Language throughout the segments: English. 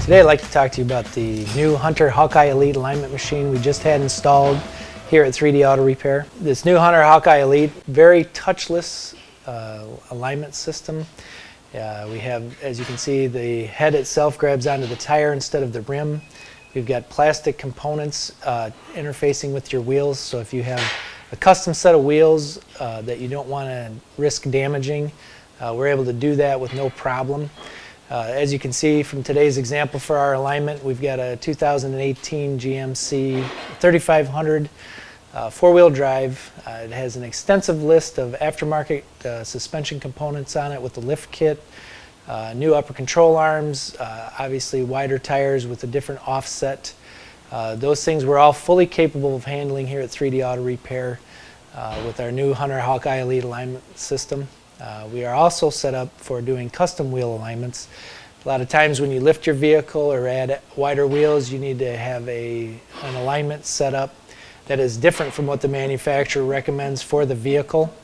Today I'd like to talk to you about the new Hunter Hawkeye Elite alignment machine we just had installed here at 3D Auto Repair. This new Hunter Hawkeye Elite, very touchless alignment system. We have, as you can see, the head itself grabs onto the tire instead of the rim. We've got plastic components interfacing with your wheels, so if you have a custom set of wheels that you don't want to risk damaging, we're able to do that with no problem. As you can see from today's example for our alignment, we've got a 2018 GMC 3500 four-wheel drive. It has an extensive list of aftermarket suspension components on it with the lift kit, new upper control arms, obviously wider tires with a different offset. Those things we're all fully capable of handling here at 3D Auto Repair with our new Hunter Hawkeye Elite alignment system. We are also set up for doing custom wheel alignments. A lot of times when you lift your vehicle or add wider wheels, you need to have an alignment set up that is different from what the manufacturer recommends for the vehicle.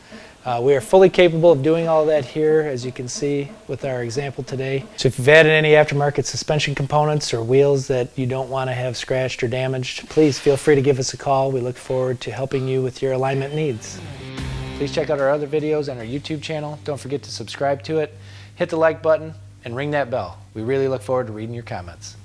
We are fully capable of doing all that here, as you can see with our example today. So if you've added any aftermarket suspension components or wheels that you don't want to have scratched or damaged, please feel free to give us a call. We look forward to helping you with your alignment needs. Please check out our other videos on our YouTube channel. Don't forget to subscribe to it, hit the like button, and ring that bell. We really look forward to reading your comments.